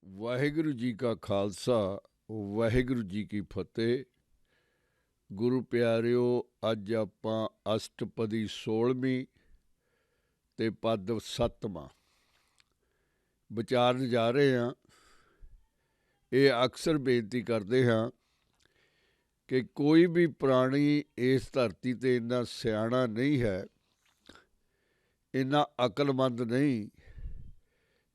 ਵਾਹਿਗੁਰੂ ਜੀ ਕਾ ਖਾਲਸਾ ਵਾਹਿਗੁਰੂ ਜੀ ਕੀ ਫਤਿਹ। ਗੁਰੂ ਪਿਆਰਿਓ, ਅੱਜ ਆਪਾਂ ਅਸ਼ਟਪਦੀ 16ਵੀਂ ਤੇ ਪਦ 7ਵਾਂ ਵਿਚਾਰਨ ਜਾ ਰਹੇ ਹਾਂ। ਇਹ ਅਕਸਰ ਬੇਨਤੀ ਕਰਦੇ ਹਾਂ ਕਿ ਕੋਈ ਵੀ ਪ੍ਰਾਣੀ ਇਸ ਧਰਤੀ 'ਤੇ ਇੰਨਾ ਸਿਆਣਾ ਨਹੀਂ ਹੈ, ਇੰਨਾ ਅਕਲਮੰਦ ਨਹੀਂ,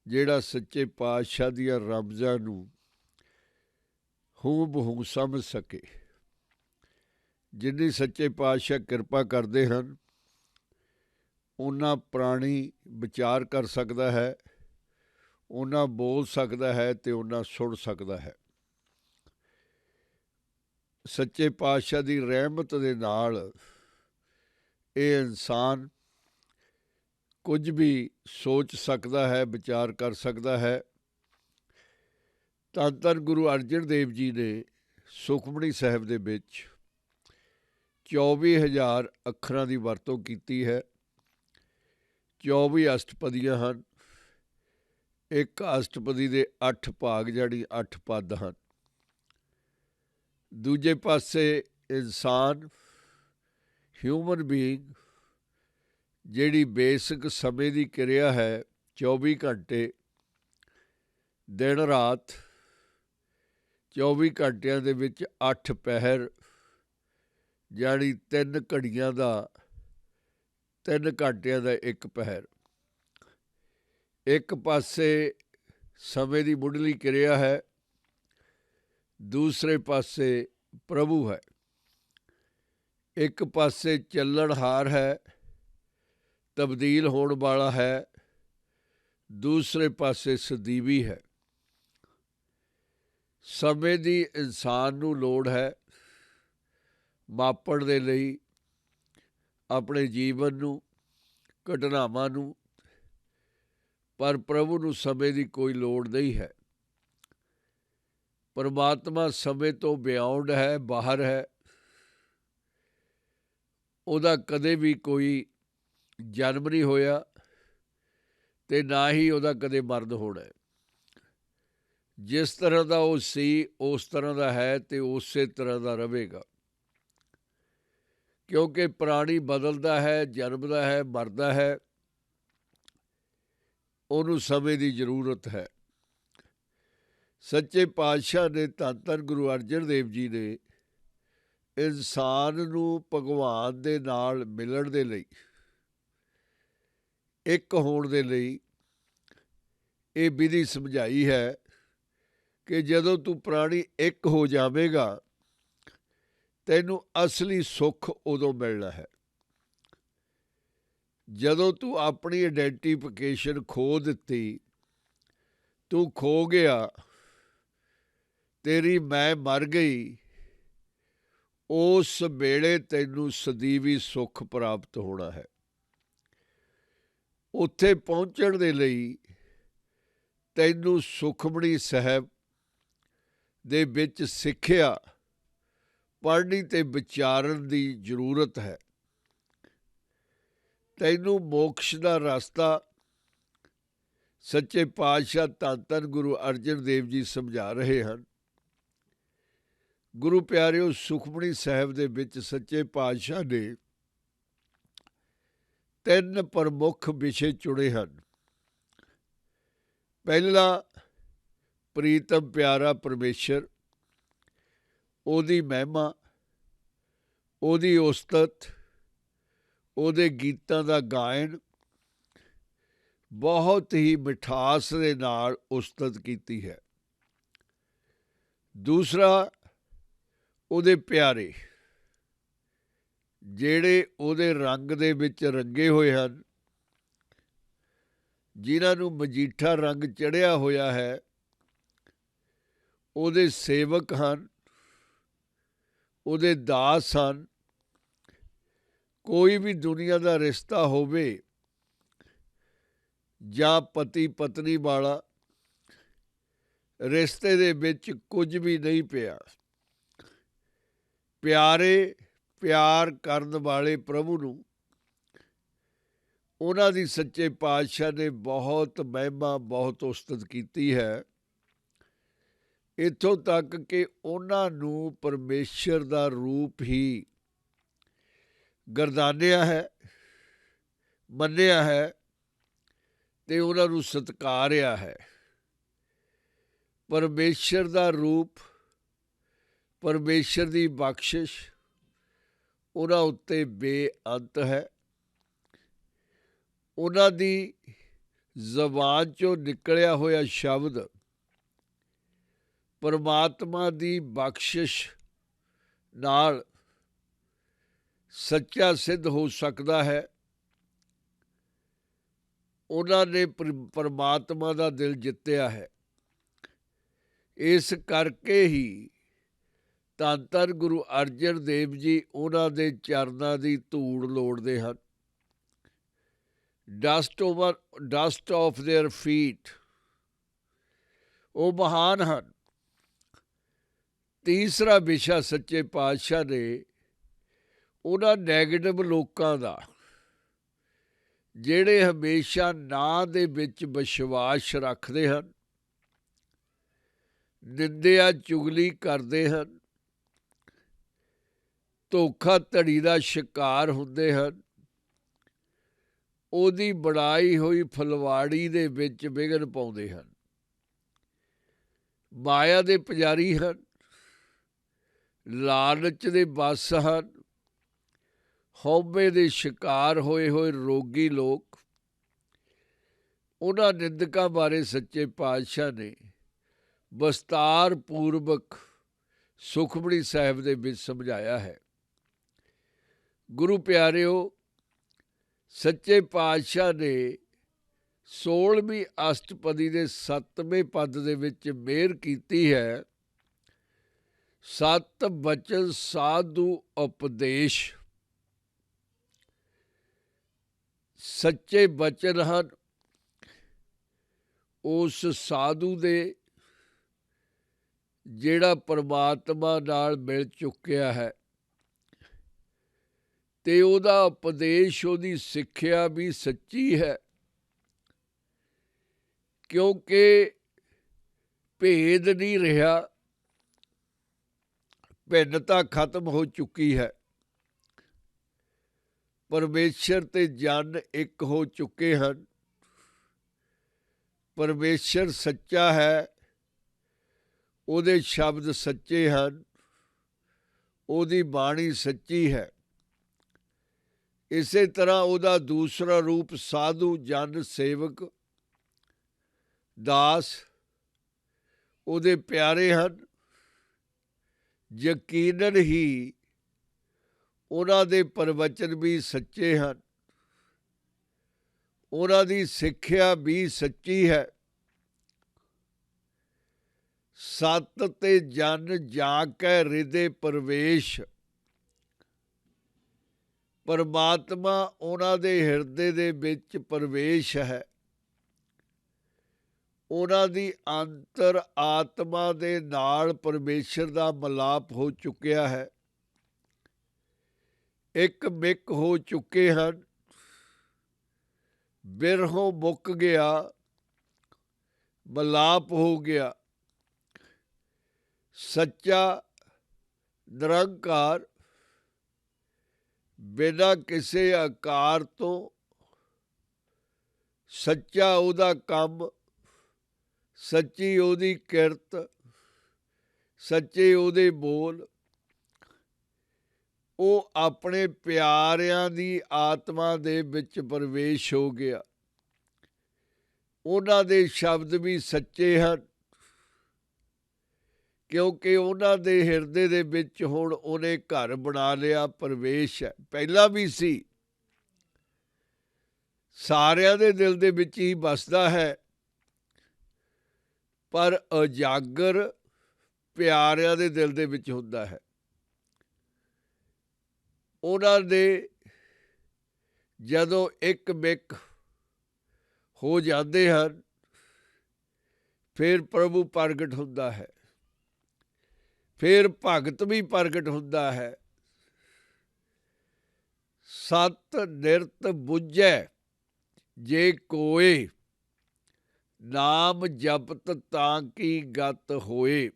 ਜਿਹੜਾ ਸੱਚੇ ਪਾਤਸ਼ਾਹ ਦੀਆਂ ਰਮਜ਼ਾਂ ਨੂੰ ਹੂ ਬਹੂ ਸਮਝ ਸਕੇ। ਜਿੰਨੀ ਸੱਚੇ ਪਾਤਸ਼ਾਹ ਕਿਰਪਾ ਕਰਦੇ ਹਨ, ਓਨਾ ਪ੍ਰਾਣੀ ਵਿਚਾਰ ਕਰ ਸਕਦਾ ਹੈ, ਓਨਾ ਬੋਲ ਸਕਦਾ ਹੈ ਅਤੇ ਓਨਾ ਸੁਣ ਸਕਦਾ ਹੈ। ਸੱਚੇ ਪਾਤਸ਼ਾਹ ਦੀ ਰਹਿਮਤ ਦੇ ਨਾਲ ਇਹ ਇਨਸਾਨ ਕੁਝ ਵੀ ਸੋਚ ਸਕਦਾ ਹੈ, ਵਿਚਾਰ ਕਰ ਸਕਦਾ ਹੈ। ਧੰਨ ਧੰਨ ਗੁਰੂ ਅਰਜਨ ਦੇਵ ਜੀ ਨੇ ਸੁਖਮਣੀ ਸਾਹਿਬ ਦੇ ਵਿੱਚ 24,000 ਅੱਖਰਾਂ ਦੀ ਵਰਤੋਂ ਕੀਤੀ ਹੈ। 24 ਅਸ਼ਟਪਦੀਆਂ ਹਨ। ਇੱਕ ਅਸ਼ਟਪਦੀ ਦੇ 8 ਭਾਗ ਜਾਣੀ 8 ਪਦ ਹਨ। ਦੂਜੇ ਪਾਸੇ ਇਨਸਾਨ, ਹਿਊਮਨ ਬੀਇੰਗ, ਜਿਹੜੀ ਬੇਸਿਕ ਸਮੇਂ ਦੀ ਕਿਰਿਆ ਹੈ, 24 ਘੰਟੇ ਦਿਨ ਰਾਤ, 24 ਘੰਟਿਆਂ ਦੇ ਵਿੱਚ 8 ਪਹਿਰ ਜਾਣੀ 3 ਘੜੀਆਂ ਦਾ 3 ਘੰਟਿਆਂ ਦਾ ਇੱਕ ਪਹਿਰ। ਇੱਕ ਪਾਸੇ ਸਮੇਂ ਦੀ ਮੁੱਢਲੀ ਕਿਰਿਆ ਹੈ, ਦੂਸਰੇ ਪਾਸੇ ਪ੍ਰਭੂ ਹੈ। ਇੱਕ ਪਾਸੇ ਚੱਲਣਹਾਰ ਹੈ, ਤਬਦੀਲ ਹੋਣ ਵਾਲਾ ਹੈ, ਦੂਸਰੇ ਪਾਸੇ ਸਦੀਵੀ ਹੈ। ਸਮੇਂ ਦੀ ਇਨਸਾਨ ਨੂੰ ਲੋੜ ਹੈ ਮਾਪਣ ਦੇ ਲਈ, ਆਪਣੇ ਜੀਵਨ ਨੂੰ, ਘਟਨਾਵਾਂ ਨੂੰ, ਪਰ ਪ੍ਰਭੂ ਨੂੰ ਸਮੇਂ ਦੀ ਕੋਈ ਲੋੜ ਨਹੀਂ ਹੈ। ਪਰਮਾਤਮਾ ਸਮੇਂ ਤੋਂ ਬਿਯੋਂਡ ਹੈ, ਬਾਹਰ ਹੈ। ਉਹਦਾ ਕਦੇ ਵੀ ਕੋਈ ਜਨਮ ਨਹੀਂ ਹੋਇਆ ਅਤੇ ਨਾ ਹੀ ਉਹਦਾ ਕਦੇ ਮਰਨ ਹੋਣਾ ਹੈ। ਜਿਸ ਤਰ੍ਹਾਂ ਦਾ ਉਹ ਸੀ ਉਸ ਤਰ੍ਹਾਂ ਦਾ ਹੈ ਅਤੇ ਉਸੇ ਤਰ੍ਹਾਂ ਦਾ ਰਹੇਗਾ, ਕਿਉਂਕਿ ਪ੍ਰਾਣੀ ਬਦਲਦਾ ਹੈ, ਜਨਮਦਾ ਹੈ, ਮਰਦਾ ਹੈ, ਉਹਨੂੰ ਸਮੇਂ ਦੀ ਜ਼ਰੂਰਤ ਹੈ। ਸੱਚੇ ਪਾਤਸ਼ਾਹ ਨੇ, ਧੰਨ ਧੰਨ ਗੁਰੂ ਅਰਜਨ ਦੇਵ ਜੀ ਨੇ, ਇਨਸਾਨ ਨੂੰ ਭਗਵਾਨ ਦੇ ਨਾਲ ਮਿਲਣ ਦੇ ਲਈ, ਇੱਕ ਹੋਣ ਦੇ ਲਈ ਇਹ ਵਿਧੀ ਸਮਝਾਈ ਹੈ ਕਿ ਜਦੋਂ ਤੂੰ ਪ੍ਰਾਣੀ ਇੱਕ ਹੋ ਜਾਵੇਗਾ, ਤੈਨੂੰ ਅਸਲੀ ਸੁੱਖ ਉਦੋਂ ਮਿਲਣਾ ਹੈ। ਜਦੋਂ ਤੂੰ ਆਪਣੀ ਆਈਡੈਂਟੀਫਿਕੇਸ਼ਨ ਖੋ ਦਿੱਤੀ, ਤੂੰ ਖੋ ਗਿਆ, ਤੇਰੀ ਮੈਂ ਮਰ ਗਈ, ਉਸ ਵੇਲੇ ਤੈਨੂੰ ਸਦੀਵੀ ਸੁੱਖ ਪ੍ਰਾਪਤ ਹੋਣਾ ਹੈ। ਉੱਥੇ ਪਹੁੰਚਣ ਦੇ ਲਈ ਤੈਨੂੰ ਸੁਖਮਣੀ ਸਾਹਿਬ ਦੇ ਵਿੱਚ ਸਿੱਖਿਆ ਪੜ੍ਹਨੀ ਅਤੇ ਵਿਚਾਰਨ ਦੀ ਜ਼ਰੂਰਤ ਹੈ। ਤੈਨੂੰ ਮੋਕਸ਼ ਦਾ ਰਸਤਾ ਸੱਚੇ ਪਾਤਸ਼ਾਹ ਧੰਨ ਧੰਨ ਗੁਰੂ ਅਰਜਨ ਦੇਵ ਜੀ ਸਮਝਾ ਰਹੇ ਹਨ। ਗੁਰੂ ਪਿਆਰਿਓ, ਸੁਖਮਣੀ ਸਾਹਿਬ ਦੇ ਵਿੱਚ ਸੱਚੇ ਪਾਤਸ਼ਾਹ ਨੇ 3 ਪ੍ਰਮੁੱਖ ਵਿਸ਼ੇ ਚੁਣੇ ਹਨ। ਪਹਿਲਾ, ਪ੍ਰੀਤਮ ਪਿਆਰਾ ਪਰਮੇਸ਼ਰ, ਉਹਦੀ ਮਹਿਮਾ, ਉਹਦੀ ਉਸਤਤ, ਉਹਦੇ ਗੀਤਾਂ ਦਾ ਗਾਇਨ, ਬਹੁਤ ਹੀ ਮਿਠਾਸ ਦੇ ਨਾਲ ਉਸਤਤ ਕੀਤੀ ਹੈ। ਦੂਸਰਾ, ਉਹਦੇ ਪਿਆਰੇ, ਜਿਹੜੇ ਉਹਦੇ ਰੰਗ ਦੇ ਵਿੱਚ ਰੰਗੇ ਹੋਏ ਹਨ, ਜਿਨ੍ਹਾਂ ਨੂੰ ਮਜੀਠਾ ਰੰਗ ਚੜ੍ਹਿਆ ਹੋਇਆ ਹੈ, ਉਹਦੇ ਸੇਵਕ ਹਨ, ਉਹਦੇ ਦਾਸ ਹਨ। ਕੋਈ ਵੀ ਦੁਨੀਆ ਦਾ ਰਿਸ਼ਤਾ ਹੋਵੇ ਜਾਂ ਪਤੀ ਪਤਨੀ ਵਾਲਾ, ਰਿਸ਼ਤੇ ਦੇ ਵਿੱਚ ਕੁਝ ਵੀ ਨਹੀਂ ਪਿਆ। ਪਿਆਰੇ, ਪਿਆਰ ਕਰਨ ਵਾਲੇ ਪ੍ਰਭੂ ਨੂੰ, ਉਹਨਾਂ ਦੀ ਸੱਚੇ ਪਾਤਸ਼ਾਹ ਨੇ ਬਹੁਤ ਮਹਿਮਾ, ਬਹੁਤ ਉਸਤਤ ਕੀਤੀ ਹੈ। ਇੱਥੋਂ ਤੱਕ ਕਿ ਉਹਨਾਂ ਨੂੰ ਪਰਮੇਸ਼ਰ ਦਾ ਰੂਪ ਹੀ ਗਰਦਾਨਿਆ ਹੈ, ਮੰਨਿਆ ਹੈ ਅਤੇ ਉਹਨਾਂ ਨੂੰ ਸਤਿਕਾਰਿਆ ਹੈ। ਪਰਮੇਸ਼ਰ ਦਾ ਰੂਪ, ਪਰਮੇਸ਼ਰ ਦੀ ਬਖਸ਼ਿਸ਼ ਉਹਨਾਂ ਉੱਤੇ ਬੇਅੰਤ ਹੈ। ਉਹਨਾਂ ਦੀ ਜ਼ਬਾਨ 'ਚੋਂ ਨਿਕਲਿਆ ਹੋਇਆ ਸ਼ਬਦ ਪਰਮਾਤਮਾ ਦੀ ਬਖਸ਼ਿਸ਼ ਨਾਲ ਸੱਚਾ ਸਿੱਧ ਹੋ ਸਕਦਾ ਹੈ। ਉਹਨਾਂ ਨੇ ਪਰਮਾਤਮਾ ਦਾ ਦਿਲ ਜਿੱਤਿਆ ਹੈ। ਇਸ ਕਰਕੇ ਹੀ ਧੰਨ ਧੰਨ ਗੁਰੂ ਅਰਜਨ ਦੇਵ ਜੀ ਉਹਨਾਂ ਦੇ ਚਰਨਾਂ ਦੀ ਧੂੜ ਲੋੜਦੇ ਹਨ। Dust of there feet. ਉਹ ਮਹਾਨ ਹਨ। ਤੀਸਰਾ ਵਿਸ਼ਾ ਸੱਚੇ ਪਾਤਸ਼ਾਹ ਨੇ ਉਹਨਾਂ ਨੈਗੇਟਿਵ ਲੋਕਾਂ ਦਾ, ਜਿਹੜੇ ਹਮੇਸ਼ਾ ਨਾਂ ਦੇ ਵਿੱਚ ਵਿਸ਼ਵਾਸ ਰੱਖਦੇ ਹਨ, ਨਿੰਦਿਆ ਚੁਗਲੀ ਕਰਦੇ ਹਨ, ਧੋਖਾਧੜੀ ਦਾ ਸ਼ਿਕਾਰ ਹੁੰਦੇ ਹਨ, ਉਹਦੀ ਬਣਾਈ ਹੋਈ ਫੁਲਵਾੜੀ ਦੇ ਵਿੱਚ ਵਿਘਨ ਪਾਉਂਦੇ ਹਨ, ਮਾਇਆ ਦੇ ਪੁਜਾਰੀ ਹਨ, ਲਾਲਚ ਦੇ ਵੱਸ ਹਨ, ਹਉਮੈ ਦੇ ਸ਼ਿਕਾਰ ਹੋਏ ਹੋਏ ਰੋਗੀ ਲੋਕ। ਉਹਨਾਂ ਨਿੰਦਕਾਂ ਬਾਰੇ ਸੱਚੇ ਪਾਤਸ਼ਾਹ ਨੇ ਵਿਸਤਾਰ ਪੂਰਵਕ ਸੁਖਮਣੀ ਸਾਹਿਬ ਦੇ ਵਿੱਚ ਸਮਝਾਇਆ ਹੈ। ਗੁਰੂ ਪਿਆਰਿਓ, ਸੱਚੇ ਪਾਤਸ਼ਾਹ ਨੇ 16ਵੀਂ ਅਸ਼ਟਪਦੀ ਦੇ 7ਵੇਂ ਪਦ ਦੇ ਵਿੱਚ ਮਿਹਰ ਕੀਤੀ ਹੈ, ਸਤ ਬਚਨ ਸਾਧੂ ਉਪਦੇਸ਼। ਸੱਚੇ ਬਚਨ ਹਨ ਉਸ ਸਾਧੂ ਦੇ ਜਿਹੜਾ ਪਰਮਾਤਮਾ ਨਾਲ ਮਿਲ ਚੁੱਕਿਆ ਹੈ, ਅਤੇ ਉਹਦਾ ਉਪਦੇਸ਼, ਉਹਦੀ ਸਿੱਖਿਆ ਵੀ ਸੱਚੀ ਹੈ। ਕਿਉਂਕਿ ਭੇਦ ਨਹੀਂ ਰਿਹਾ, ਭਿੰਨਤਾ ਖਤਮ ਹੋ ਚੁੱਕੀ ਹੈ। ਪਰਮੇਸ਼ਰ ਅਤੇ ਜਨ ਇੱਕ ਹੋ ਚੁੱਕੇ ਹਨ। ਪਰਮੇਸ਼ਰ ਸੱਚਾ ਹੈ, ਉਹਦੇ ਸ਼ਬਦ ਸੱਚੇ ਹਨ, ਉਹਦੀ ਬਾਣੀ ਸੱਚੀ ਹੈ। ਇਸੇ ਤਰ੍ਹਾਂ ਉਹਦਾ ਦੂਸਰਾ ਰੂਪ ਸਾਧੂ, ਜਨ, ਸੇਵਕ, ਦਾਸ ਉਹਦੇ ਪਿਆਰੇ ਹਨ। ਯਕੀਨਨ ਹੀ ਉਹਨਾਂ ਦੇ ਪ੍ਰਵਚਨ ਵੀ ਸੱਚੇ ਹਨ, ਉਹਨਾਂ ਦੀ ਸਿੱਖਿਆ ਵੀ ਸੱਚੀ ਹੈ। ਸਤ ਤੇ ਜਨ ਜਾ ਕੈ ਹਿਰਦੇ ਪ੍ਰਵੇਸ਼। ਪਰਮਾਤਮਾ ਉਹਨਾਂ ਦੇ ਹਿਰਦੇ ਦੇ ਵਿੱਚ ਪ੍ਰਵੇਸ਼ ਹੈ। ਉਹਨਾਂ ਦੀ ਅੰਤਰ ਆਤਮਾ ਦੇ ਨਾਲ ਪਰਮੇਸ਼ਰ ਦਾ ਮਿਲਾਪ ਹੋ ਚੁੱਕਿਆ ਹੈ, ਇੱਕ ਮਿਕ ਹੋ ਚੁੱਕੇ ਹਨ। ਬਿਰਹੋਂ ਮੁੱਕ ਗਿਆ, ਮਿਲਾਪ ਹੋ ਗਿਆ। ਸੱਚਾ ਨਿਰੰਕਾਰ ਬਿਨਾਂ ਕਿਸੇ ਆਕਾਰ ਤੋਂ, ਸੱਚਾ ਉਹਦਾ ਕੰਮ, ਸੱਚੀ ਉਹਦੀ ਕਿਰਤ, ਸੱਚੇ ਉਹਦੇ ਬੋਲ। ਉਹ ਆਪਣੇ ਪਿਆਰਿਆਂ ਦੀ ਆਤਮਾ ਦੇ ਵਿੱਚ ਪ੍ਰਵੇਸ਼ ਹੋ ਗਿਆ। ਉਹਨਾਂ ਦੇ ਸ਼ਬਦ ਵੀ ਸੱਚੇ ਹਨ, ਕਿਉਂਕਿ ਉਹਨਾਂ ਦੇ ਹਿਰਦੇ ਦੇ ਵਿੱਚ ਹੁਣ ਉਹਨੇ ਘਰ ਬਣਾ ਲਿਆ, ਪ੍ਰਵੇਸ਼ ਹੈ। ਪਹਿਲਾਂ ਵੀ ਸੀ, ਸਾਰਿਆਂ ਦੇ ਦਿਲ ਦੇ ਵਿੱਚ ਹੀ ਵੱਸਦਾ ਹੈ, ਪਰ ਉਜਾਗਰ ਪਿਆਰਿਆਂ ਦੇ ਦਿਲ ਦੇ ਵਿੱਚ ਹੁੰਦਾ ਹੈ। ਉਹਨਾਂ ਦੇ ਜਦੋਂ ਇੱਕ ਮਿਕ ਹੋ ਜਾਂਦੇ ਹਨ, ਫਿਰ ਪ੍ਰਭੂ ਪ੍ਰਗਟ ਹੁੰਦਾ ਹੈ, ਫਿਰ ਭਗਤ ਵੀ ਪ੍ਰਗਟ ਹੁੰਦਾ ਹੈ। ਸਤ ਨਿਰਤ ਬੁੱਝੈ ਜੇ ਕੋਏ, ਨਾਮ ਜਪਤ ਤਾਂ ਕੀ ਗਤ ਹੋਏ।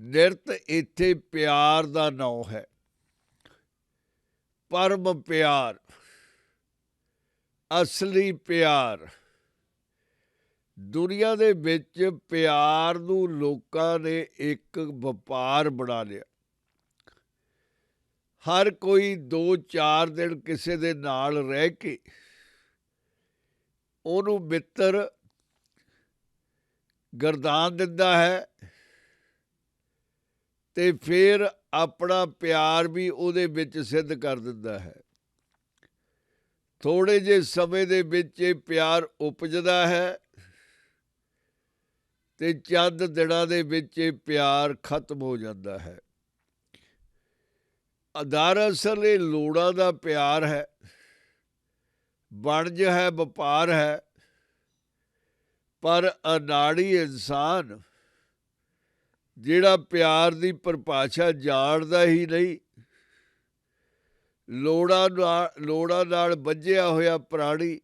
ਨਿਰਤ ਇੱਥੇ ਪਿਆਰ ਦਾ ਨਾਂ ਹੈ, ਪਰਮ ਪਿਆਰ, ਅਸਲੀ ਪਿਆਰ। ਦੁਨੀਆ ਦੇ ਵਿੱਚ ਪਿਆਰ ਨੂੰ ਲੋਕਾਂ ਨੇ ਇੱਕ ਵਪਾਰ ਬਣਾ ਲਿਆ। ਹਰ ਕੋਈ 2-4 ਦਿਨ ਕਿਸੇ ਦੇ ਨਾਲ ਰਹਿ ਕੇ ਉਹਨੂੰ ਮਿੱਤਰ ਗਰਦਾਨ ਦਿੰਦਾ ਹੈ ਤੇ ਫਿਰ ਆਪਣਾ ਪਿਆਰ ਵੀ ਉਹਦੇ ਵਿੱਚ ਸਿੱਧ ਕਰ ਦਿੰਦਾ ਹੈ। ਥੋੜ੍ਹੇ ਜਿਹੇ ਸਮੇਂ ਦੇ ਵਿੱਚ ਇਹ ਪਿਆਰ ਉਪਜਦਾ ਹੈ ਤੇ ਚੰਦ ਦਿਨਾਂ ਦੇ ਵਿੱਚ ਇਹ ਪਿਆਰ ਖਤਮ ਹੋ ਜਾਂਦਾ ਹੈ। ਦਰਅਸਲ ਇਹ ਲੋੜਾਂ ਦਾ ਪਿਆਰ ਹੈ, ਵਣਜ ਹੈ, ਵਪਾਰ ਹੈ। ਪਰ ਅਨਾੜੀ ਇਨਸਾਨ ਜਿਹੜਾ ਪਿਆਰ ਦੀ ਪਰਿਭਾਸ਼ਾ ਜਾਣਦਾ ਹੀ ਨਹੀਂ, ਲੋੜਾਂ ਨਾਲ ਬੱਝਿਆ ਹੋਇਆ ਪ੍ਰਾਣੀ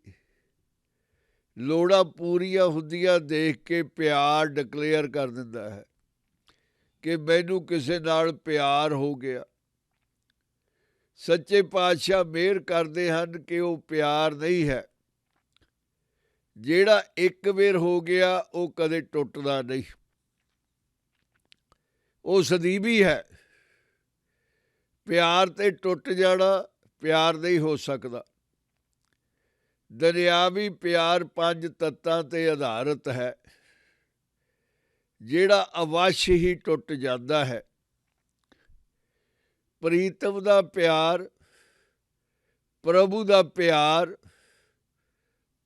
ਲੋੜਾਂ ਪੂਰੀਆਂ ਹੁੰਦੀਆਂ ਦੇਖ ਕੇ ਪਿਆਰ ਡਿਕਲੇਅਰ ਕਰ ਦਿੰਦਾ ਹੈ ਕਿ ਮੈਨੂੰ ਕਿਸੇ ਨਾਲ ਪਿਆਰ ਹੋ ਗਿਆ। ਸੱਚੇ ਪਾਤਸ਼ਾਹ ਮਿਹਰ ਕਰਦੇ ਹਨ ਕਿ ਉਹ ਪਿਆਰ ਨਹੀਂ ਹੈ। ਜਿਹੜਾ ਇੱਕ ਵਾਰ ਹੋ ਗਿਆ ਉਹ ਕਦੇ ਟੁੱਟਦਾ ਨਹੀਂ, ਉਹ ਸਦੀਵੀ ਹੈ। ਪਿਆਰ ਤੇ ਟੁੱਟ ਜਾਣਾ ਪਿਆਰ ਨਹੀਂ ਹੋ ਸਕਦਾ। ਦੁਨਿਆਵੀ ਪਿਆਰ 5 ਤੱਤਾਂ ਤੇ ਆਧਾਰਿਤ ਹੈ, ਜਿਹੜਾ ਅਵੱਸ਼ ਹੀ ਟੁੱਟ ਜਾਂਦਾ ਹੈ। ਪ੍ਰੀਤਮ ਦਾ ਪਿਆਰ, ਪ੍ਰਭੂ ਦਾ ਪਿਆਰ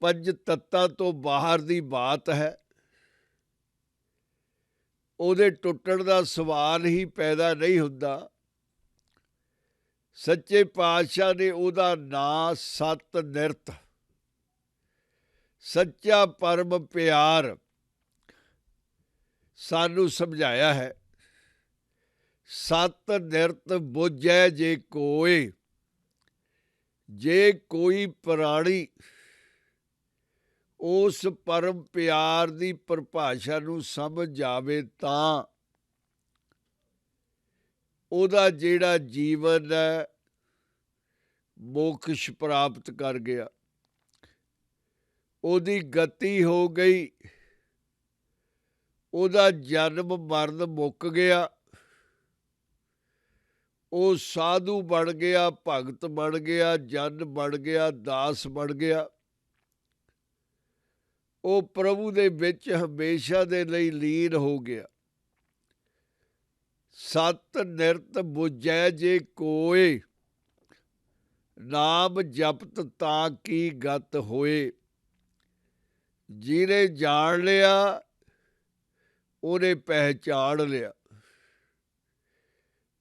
5 ਤੱਤਾਂ ਤੋਂ ਬਾਹਰ ਦੀ ਬਾਤ ਹੈ। ਉਹਦੇ ਟੁੱਟਣ ਦਾ ਸਵਾਲ ਹੀ ਪੈਦਾ ਨਹੀਂ ਹੁੰਦਾ। ਸੱਚੇ ਪਾਤਸ਼ਾਹ ਨੇ ਉਹਦਾ ਨਾਂ ਸਤ ਨਿਰਤ, ਸੱਚਾ ਪਰਮ ਪਿਆਰ ਸਾਨੂੰ ਸਮਝਾਇਆ ਹੈ। ਸਤ ਨਿਰਤ ਬੁੱਝੈ ਜੇ ਕੋਇ, ਜੇ ਕੋਈ ਪ੍ਰਾਣੀ ਉਸ ਪਰਮ ਪਿਆਰ ਦੀ ਪਰਿਭਾਸ਼ਾ ਨੂੰ ਸਮਝ ਜਾਵੇ ਤਾਂ ਉਹਦਾ ਜਿਹੜਾ ਜੀਵਨ ਹੈ ਮੋਕਸ਼ ਪ੍ਰਾਪਤ ਕਰ ਗਿਆ। ਉਹਦੀ ਗਤੀ ਹੋ ਗਈ, ਉਹਦਾ ਜਨਮ ਮਰਨ ਮੁੱਕ ਗਿਆ। ਉਹ ਸਾਧੂ ਬਣ ਗਿਆ, ਭਗਤ ਬਣ ਗਿਆ, ਜਨ ਬਣ ਗਿਆ, ਦਾਸ ਬਣ ਗਿਆ। ਉਹ ਪ੍ਰਭੂ ਦੇ ਵਿੱਚ ਹਮੇਸ਼ਾ ਦੇ ਲਈ ਲੀਨ ਹੋ ਗਿਆ। ਸਤ ਨਿਰਤ ਬੁੱਝੈ ਜੇ ਕੋਇ, ਨਾਮ ਜਪਤ ਤਾਂ ਕੀ ਗਤ ਹੋਏ। ਜਿਹਨੇ ਜਾਣ ਲਿਆ ਉਹਨੇ ਪਹਿਚਾਣ ਲਿਆ,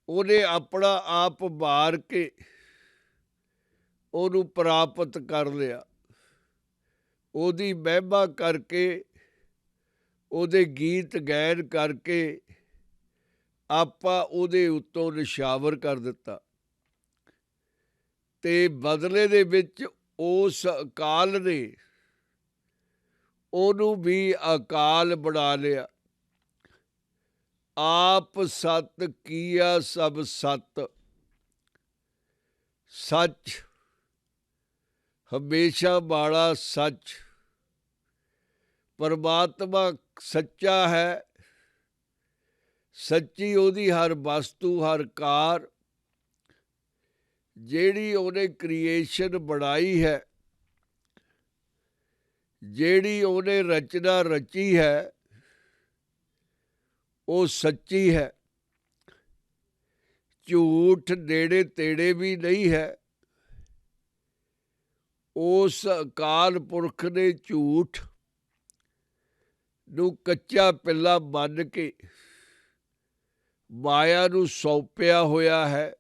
ਉਹਨੇ ਆਪਣਾ ਆਪ ਮਾਰ ਕੇ ਉਹਨੂੰ ਪ੍ਰਾਪਤ ਕਰ ਲਿਆ। ਉਹਦੀ ਮਹਿਮਾ ਕਰਕੇ, ਉਹਦੇ ਗੀਤ ਗਾਇਨ ਕਰਕੇ ਆਪਾਂ ਉਹਦੇ ਉੱਤੋਂ ਨਿਸ਼ਾਵਰ ਕਰ ਦਿੱਤਾ ਤੇ ਬਦਲੇ ਦੇ ਵਿੱਚ ਉਸ ਅਕਾਲ ਨੇ ਉਹਨੂੰ ਵੀ ਅਕਾਲ ਬਣਾ ਲਿਆ। ਆਪ ਸਤ ਕੀਆ ਸਭ ਸਤ, ਸੱਚ ਹਮੇਸ਼ਾ ਵਾਲਾ ਸੱਚ। ਪਰਮਾਤਮਾ ਸੱਚਾ ਹੈ, ਸੱਚੀ ਉਹਦੀ ਹਰ ਵਸਤੂ, ਹਰ ਕਾਰ ਜਿਹੜੀ ਉਹਨੇ ਕ੍ਰੀਏਸ਼ਨ ਬਣਾਈ ਹੈ, ਜਿਹੜੀ ਉਹਨੇ ਰਚਨਾ ਰਚੀ ਹੈ, ਉਹ ਸੱਚੀ ਹੈ। ਝੂਠ ਨੇੜੇ ਤੇੜੇ ਵੀ ਨਹੀਂ ਹੈ। ਉਸ ਅਕਾਲ ਪੁਰਖ ਨੇ ਝੂਠ ਨੂੰ ਕੱਚਾ ਪਿੱਲਾ ਮੰਨ ਕੇ ਮਾਇਆ ਨੂੰ ਸੌਂਪਿਆ ਹੋਇਆ ਹੈ।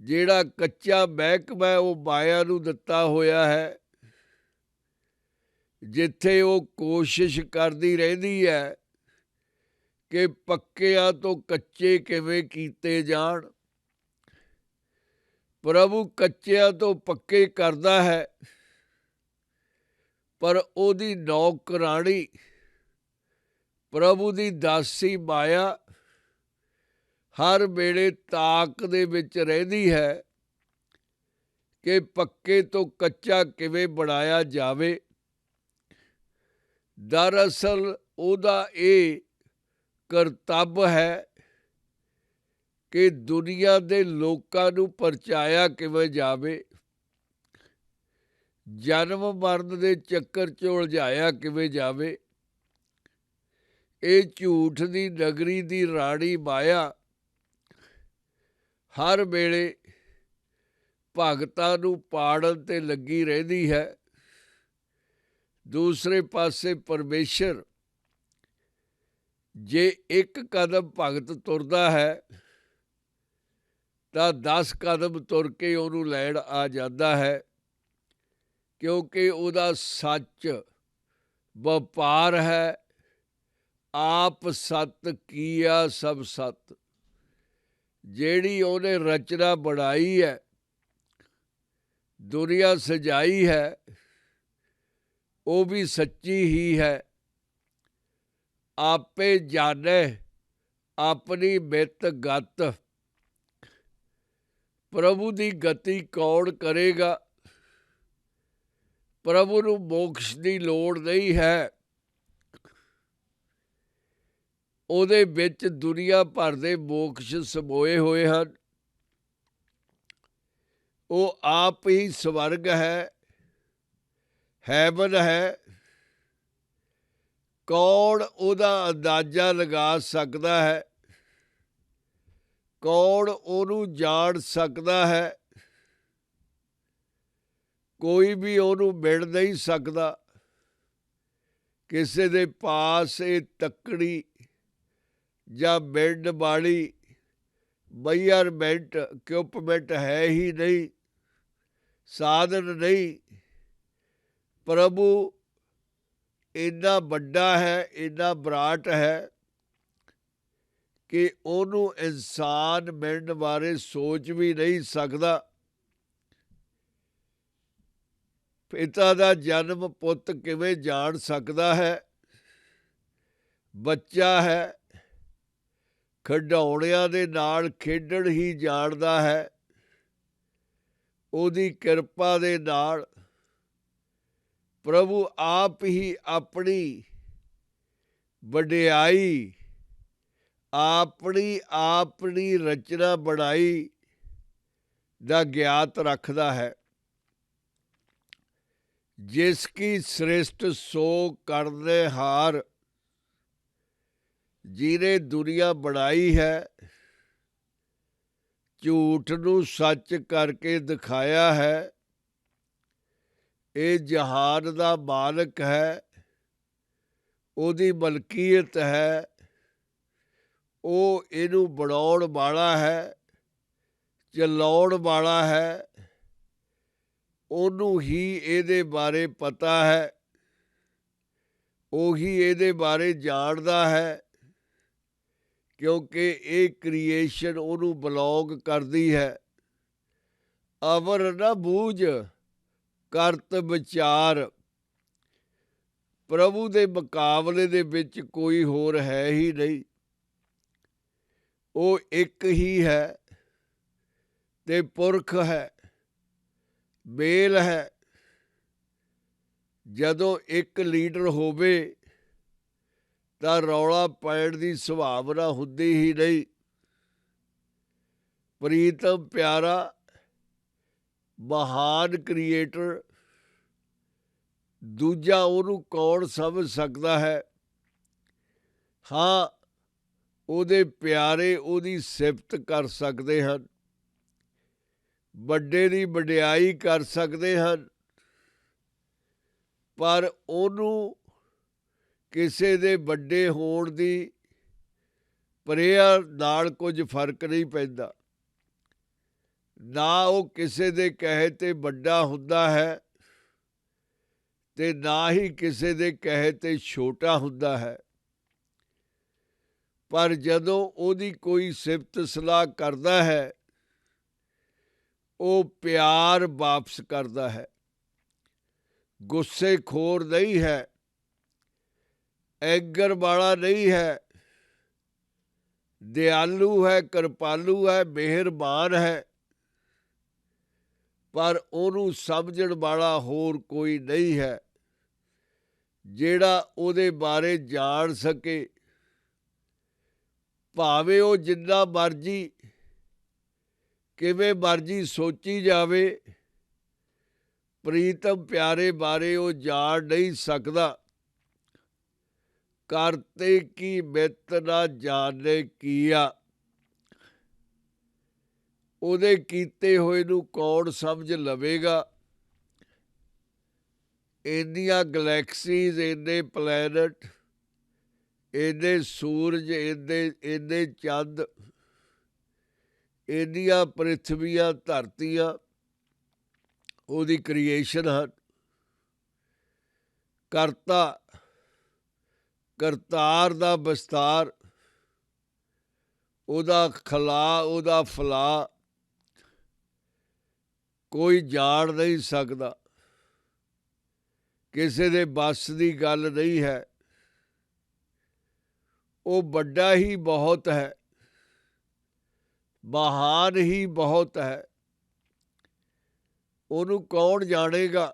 ਜਿਹੜਾ ਕੱਚਾ ਮਹਿਕਮਾ ਉਹ ਮਾਇਆ ਨੂੰ ਦਿੱਤਾ ਹੋਇਆ ਹੈ, ਜਿੱਥੇ ਉਹ ਕੋਸ਼ਿਸ਼ ਕਰਦੀ ਰਹਿੰਦੀ ਹੈ ਕਿ ਪੱਕਿਆਂ ਤੋਂ ਕੱਚੇ ਕਿਵੇਂ ਕੀਤੇ ਜਾਣ। ਪ੍ਰਭੂ ਕੱਚਿਆਂ ਤੋਂ ਪੱਕੇ ਕਰਦਾ ਹੈ, ਪਰ ਉਹਦੀ ਨੌਕਰਾਣੀ ਪ੍ਰਭੂ ਦੀ ਦਾਸੀ ਮਾਇਆ ਹਰ ਵੇਲੇ ਤਾਕ ਦੇ ਵਿੱਚ ਰਹਿੰਦੀ ਹੈ ਕਿ ਪੱਕੇ ਤੋਂ ਕੱਚਾ ਕਿਵੇਂ ਬਣਾਇਆ ਜਾਵੇ। ਦਰਅਸਲ ਉਹਦਾ ਇਹ ਕਰਤੱਵ ਹੈ ਕਿ ਦੁਨੀਆ ਦੇ ਲੋਕਾਂ ਨੂੰ ਪਰਚਾਇਆ ਕਿਵੇਂ ਜਾਵੇ, ਜਨਮ ਮਰਨ ਦੇ ਚੱਕਰ 'ਚ ਉਲਝਾਇਆ ਕਿਵੇਂ ਜਾਵੇ। ਇਹ ਝੂਠ ਦੀ ਨਗਰੀ ਦੀ ਰਾਣੀ ਮਾਇਆ ਹਰ ਵੇਲੇ ਭਗਤਾਂ ਨੂੰ ਪਾੜਨ 'ਤੇ ਲੱਗੀ ਰਹਿੰਦੀ ਹੈ। ਦੂਸਰੇ ਪਾਸੇ ਪਰਮੇਸ਼ਰ ਜੇ ਇੱਕ ਕਦਮ ਭਗਤ ਤੁਰਦਾ ਹੈ ਤਾਂ 10 ਕਦਮ ਤੁਰ ਕੇ ਉਹਨੂੰ ਲੈਣ ਆ ਜਾਂਦਾ ਹੈ, ਕਿਉਂਕਿ ਉਹਦਾ ਸੱਚ ਵਪਾਰ ਹੈ। ਆਪ ਸਤ ਕੀਆ ਸਭ ਸਤ। ਜਿਹੜੀ ਉਹਨੇ ਰਚਨਾ ਬਣਾਈ ਹੈ, ਦੁਨੀਆ ਸਜਾਈ ਹੈ, ਉਹ ਵੀ ਸੱਚੀ ਹੀ ਹੈ। ਆਪੇ ਜਾਣੇ ਆਪਣੀ ਮਿੱਤ ਗਤ। ਪ੍ਰਭੂ ਦੀ ਗਤੀ ਕੌਣ ਕਰੇਗਾ? ਪ੍ਰਭੂ ਨੂੰ ਮੋਕਸ਼ ਦੀ ਲੋੜ ਨਹੀਂ ਹੈ। ਉਹਦੇ ਵਿੱਚ ਦੁਨੀਆ ਭਰ ਦੇ ਮੋਕਸ਼ ਸਮੋਏ ਹੋਏ ਹਨ। ਉਹ ਆਪ ਹੀ ਸਵਰਗ ਹੈ, ਹੈਵਨ ਹੈ। ਕੌਣ ਉਹਦਾ ਅੰਦਾਜ਼ਾ ਲਗਾ ਸਕਦਾ ਹੈ? ਕੌਣ ਉਹਨੂੰ ਜਾਣ ਸਕਦਾ ਹੈ? ਕੋਈ ਵੀ ਉਹਨੂੰ ਮਿਲ ਨਹੀਂ ਸਕਦਾ। ਕਿਸੇ ਦੇ ਪਾਸ ਇਹ ਤੱਕੜੀ ਜਾਂ ਮਿਲਣ ਵਾਲੀ ਮੈਜ਼ਰਮੈਂਟ ਇਕੁਇਪਮੈਂਟ ਹੈ ਹੀ ਨਹੀਂ, ਸਾਧਨ ਨਹੀਂ। ਪ੍ਰਭੂ ਇੰਨਾ ਵੱਡਾ ਹੈ, ਇੰਨਾ ਵਿਰਾਟ ਹੈ ਕਿ ਉਹਨੂੰ ਇਨਸਾਨ ਮਿਲਣ ਬਾਰੇ ਸੋਚ ਵੀ ਨਹੀਂ ਸਕਦਾ। ਪਿਤਾ ਦਾ ਜਨਮ ਪੁੱਤ ਕਿਵੇਂ ਜਾਣ ਸਕਦਾ ਹੈ? ਬੱਚਾ ਹੈ, ਖਿਡੌਣਿਆਂ ਦੇ ਨਾਲ ਖੇਡਣ ਹੀ ਜਾਣਦਾ ਹੈ। ਉਹਦੀ ਕਿਰਪਾ ਦੇ ਨਾਲ ਪ੍ਰਭੂ ਆਪ ਹੀ ਆਪਣੀ ਵਡਿਆਈ, ਆਪਣੀ ਰਚਨਾ ਬਣਾਈ ਦਾ ਗਿਆਤ ਰੱਖਦਾ ਹੈ। ਜਿਸ ਕੀ ਸ੍ਰਿਸ਼ਟ ਸੋ ਕਰਨੇ ਹਾਰ। ਜਿਹਨੇ ਦੁਨੀਆ ਬਣਾਈ ਹੈ, ਝੂਠ ਨੂੰ ਸੱਚ ਕਰਕੇ ਦਿਖਾਇਆ ਹੈ। ਇਹ ਜਹਾਨ ਦਾ ਮਾਲਕ ਹੈ, ਉਹਦੀ ਮਲਕੀਅਤ ਹੈ। ਉਹ ਇਹਨੂੰ ਬਣਾਉਣ ਵਾਲਾ ਹੈ, ਚਲਾਉਣ ਵਾਲਾ ਹੈ। ਉਹਨੂੰ ਹੀ ਇਹਦੇ ਬਾਰੇ ਪਤਾ ਹੈ, ਉਹੀ ਇਹਦੇ ਬਾਰੇ ਜਾਣਦਾ ਹੈ, ਕਿਉਂਕਿ ਇਹ ਕ੍ਰੀਏਸ਼ਨ ਉਹਨੂੰ ਬਿਲੋਂਗ ਕਰਦੀ ਹੈ। ਅਵਰ ਨਾ ਬੂਝ ਕਰਤ ਵਿਚਾਰ। ਪ੍ਰਭੂ ਦੇ ਮੁਕਾਬਲੇ ਦੇ ਵਿੱਚ ਕੋਈ ਹੋਰ ਹੈ ਹੀ ਨਹੀਂ। ਉਹ ਇੱਕ ਹੀ ਹੈ ਤੇ ਪੁਰਖ ਹੈ, ਮੇਲ ਹੈ। ਜਦੋਂ ਇੱਕ ਲੀਡਰ ਹੋਵੇ ਤਾਂ ਰੌਲਾ ਪੈਣ ਦੀ ਸੰਭਾਵਨਾ ਹੁੰਦੀ ਹੀ ਨਹੀਂ। ਪ੍ਰੀਤਮ ਪਿਆਰਾ ਮਹਾਨ ਕ੍ਰੀਏਟਰ, ਦੂਜਾ ਉਹਨੂੰ ਕੌਣ ਸਮਝ ਸਕਦਾ ਹੈ? ਹਾਂ, ਉਹਦੇ ਪਿਆਰੇ ਉਹਦੀ ਸਿਫਤ ਕਰ ਸਕਦੇ ਹਨ, ਵੱਡੇ ਦੀ ਵਡਿਆਈ ਕਰ ਸਕਦੇ ਹਨ, ਪਰ ਉਹਨੂੰ ਕਿਸੇ ਦੇ ਵੱਡੇ ਹੋਣ ਦੀ ਪ੍ਰੇਅਰ ਨਾਲ ਕੁਝ ਫਰਕ ਨਹੀਂ ਪੈਂਦਾ। ਨਾ ਉਹ ਕਿਸੇ ਦੇ ਕਹੇ 'ਤੇ ਵੱਡਾ ਹੁੰਦਾ ਹੈ ਤੇ ਨਾ ਹੀ ਕਿਸੇ ਦੇ ਕਹੇ 'ਤੇ ਛੋਟਾ ਹੁੰਦਾ ਹੈ। ਪਰ ਜਦੋਂ ਉਹਦੀ ਕੋਈ ਸਿਫਤ ਸਲਾਹ ਕਰਦਾ ਹੈ, ਉਹ ਪਿਆਰ ਵਾਪਸ ਕਰਦਾ ਹੈ, ਗੁੱਸੇ ਖੋਰ ਨਹੀਂ ਹੈ। ਐਂਗਰ ਵਾਲਾ ਨਹੀਂ ਹੈ, ਦਿਆਲੂ ਹੈ, ਕਿਰਪਾਲੂ ਹੈ, ਮਿਹਰਬਾਨ ਹੈ, ਪਰ ਉਹਨੂੰ ਸਮਝਣ ਵਾਲਾ ਹੋਰ ਕੋਈ ਨਹੀਂ ਹੈ ਜਿਹੜਾ ਉਹਦੇ ਬਾਰੇ ਜਾਣ ਸਕੇ। ਭਾਵੇਂ ਉਹ ਜਿੰਨਾ ਮਰਜ਼ੀ ਕਿਵੇਂ ਮਰਜ਼ੀ ਸੋਚੀ ਜਾਵੇ, ਪ੍ਰੀਤਮ ਪਿਆਰੇ ਬਾਰੇ ਉਹ ਜਾਣ ਨਹੀਂ ਸਕਦਾ। ਕਰਤੇ ਕੀ ਮਿੱਤ ਨਾ ਜਾਣੇ ਕੀਆ, ਉਹਦੇ ਕੀਤੇ ਹੋਏ ਨੂੰ ਕੌਣ ਸਮਝ ਲਵੇਗਾ। ਇੰਨੀਆਂ ਗਲੈਕਸੀਜ਼, ਇੰਨੇ ਪਲੈਨਟ, ਇੰਨੇ ਸੂਰਜ, ਇੰਨੇ ਚੰਦ, ਇੰਨੀਆਂ ਪ੍ਰਿਥਵੀਆਂ, ਧਰਤੀਆਂ ਉਹਦੀ ਕ੍ਰੀਏਸ਼ਨ ਹਨ। ਕਰਤਾ, ਕਰਤਾਰ ਦਾ ਵਿਸਤਾਰ, ਉਹਦਾ ਖਲਾ, ਉਹਦਾ ਫਲਾ ਕੋਈ ਜਾਣ ਨਹੀਂ ਸਕਦਾ। ਕਿਸੇ ਦੇ ਵੱਸ ਦੀ ਗੱਲ ਨਹੀਂ ਹੈ। ਉਹ ਵੱਡਾ ਹੀ ਬਹੁਤ ਹੈ, ਮਹਾਨ ਹੀ ਬਹੁਤ ਹੈ। ਉਹਨੂੰ ਕੌਣ ਜਾਣੇਗਾ।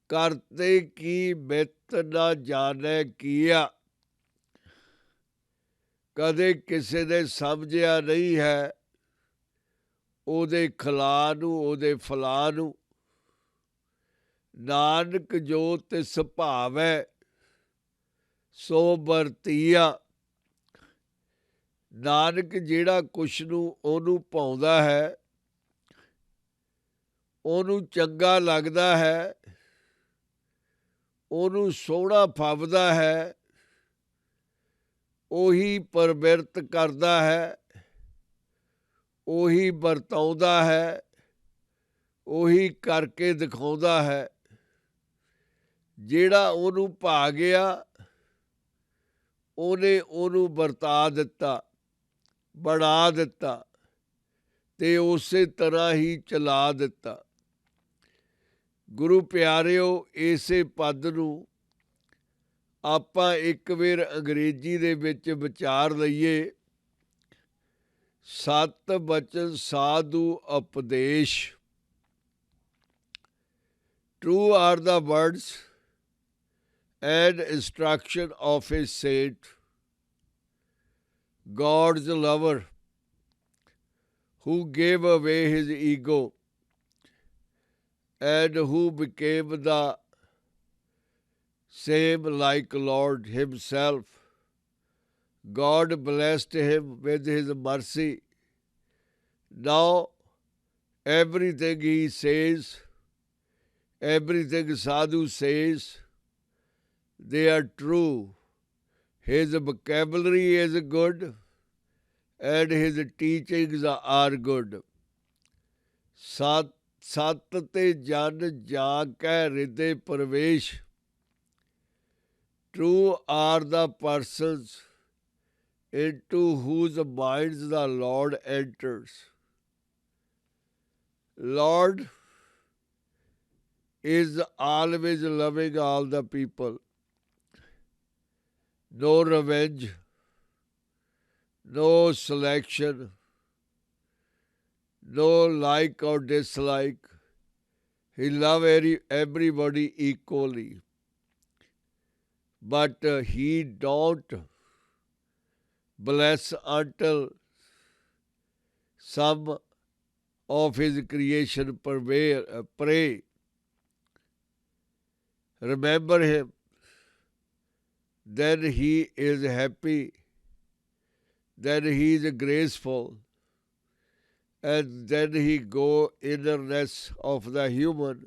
ਕਰਤੇ ਕੀ ਮਿੱਤ ਨਾ ਜਾਣੈ ਕੀਆ, ਕਦੇ ਕਿਸੇ ਨੇ ਸਮਝਿਆ ਨਹੀਂ ਹੈ ਉਹਦੇ ਖਲਾ ਨੂੰ, ਉਹਦੇ ਫਲਾ ਨੂੰ। ਨਾਨਕ ਜੋ ਤਿਸ ਭਾਵੈ ਸੋ ਵਰਤੀਆ, ਨਾਨਕ ਜਿਹੜਾ ਕੁਛ ਨੂੰ ਉਹਨੂੰ ਭਾਉਂਦਾ ਹੈ, ਉਹਨੂੰ ਚੰਗਾ ਲੱਗਦਾ ਹੈ, ਉਹਨੂੰ ਸੋਹਣਾ ਫੱਬਦਾ ਹੈ, ਉਹੀ ਪ੍ਰਵਿਰਤ ਕਰਦਾ ਹੈ, ਉਹੀ ਵਰਤਾਉਂਦਾ ਹੈ, ਉਹੀ ਕਰਕੇ ਦਿਖਾਉਂਦਾ ਹੈ। ਜਿਹੜਾ ਉਹਨੂੰ ਭਾ ਗਿਆ ਉਹਨੇ ਉਹਨੂੰ ਵਰਤਾ ਦਿੱਤਾ, ਬਣਾ ਦਿੱਤਾ ਤੇ ਉਸੇ ਤਰ੍ਹਾਂ ਹੀ ਚਲਾ ਦਿੱਤਾ। ਗੁਰੂ ਪਿਆਰਿਓ, ਇਸੇ ਪਦ ਨੂੰ ਆਪਾਂ ਇੱਕ ਵਾਰ ਅੰਗਰੇਜ਼ੀ ਦੇ ਵਿੱਚ ਵਿਚਾਰ ਲਈਏ। ਸਤ ਬਚਨ ਸਾਧੂ ਉਪਦੇਸ਼। True are the words and instruction of a saint, God's lover, who gave away his ego and who became the same like Lord himself. God blessed him with his mercy. Now everything he says, everything sadhu says, they are true. His vocabulary is good and his teachings are good. ਸਤ ਤੇ ਜਨ ਜਾ ਕੈ ਹਿਰਦੇ ਪ੍ਰਵੇਸ਼। True are the persons into whose minds the Lord enters. Lord is always loving all the people. No revenge, no selection, no like or dislike. He loves everybody equally. But he don't bless until some of his creation pray. Remember him, then he is happy, then he is graceful, and then he go innerness of the human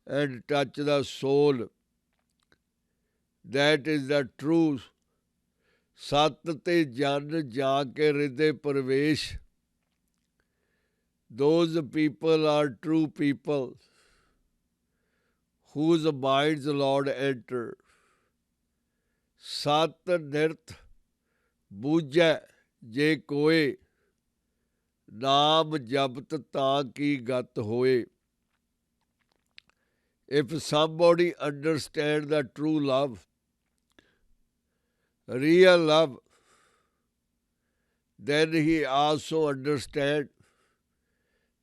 and touch the soul. That is the truth. ਸਤ ਤੇ ਜਨ ਜਾ ਕੇ ਹਿਰਦੇ ਪ੍ਰਵੇਸ਼। Those people are true people whose minds Lord enter. ਸਤ ਨਿਰਤ ਬੂਝੈ ਜੇ ਕੋਏ, ਨਾਮ ਜਪਤ ਤਾਂ ਕੀ ਗਤ ਹੋਏ। If somebody understands the true love, real love, then he also understands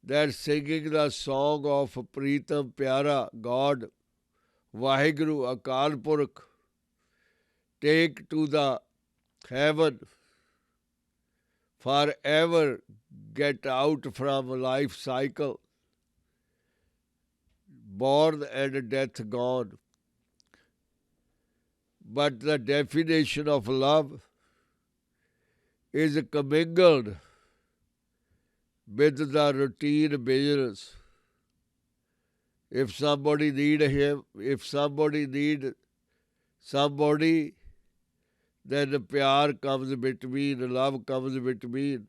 that singing the song of Pritam Pyara, God, Vaheguru, Akal Purkh, take to the heaven, forever get out from life cycle, born and death gone. But the definition of love is commingled with the routine business. If somebody need him, if somebody need somebody, then pyar comes between, love comes between.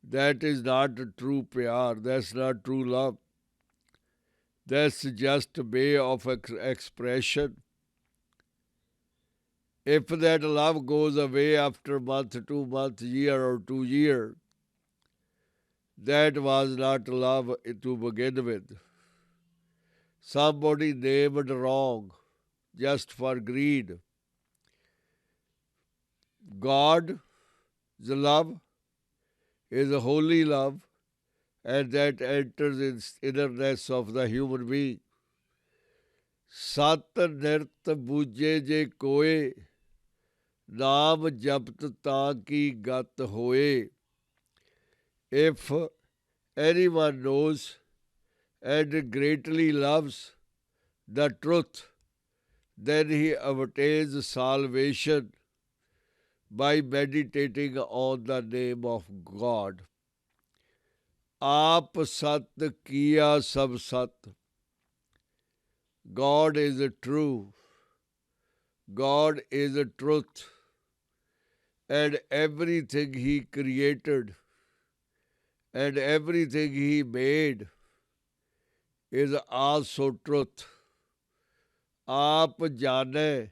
That is not true pyar. That's not true love. That's just a way of expression. If that love goes away after month, 2 months, year or 2 years, that was not love to begin with. Somebody named wrong just for greed. God's love is a holy love, and that enters in innerness of the human being. Sat nirt bujje je koe, naam japt ta ki gat hoye. If anyone knows and greatly loves the truth, then he obtains salvation by meditating on the name of God. Aap sat kiya sab sat. God is true. God is truth. And everything He created and everything He made is also truth. Aap jane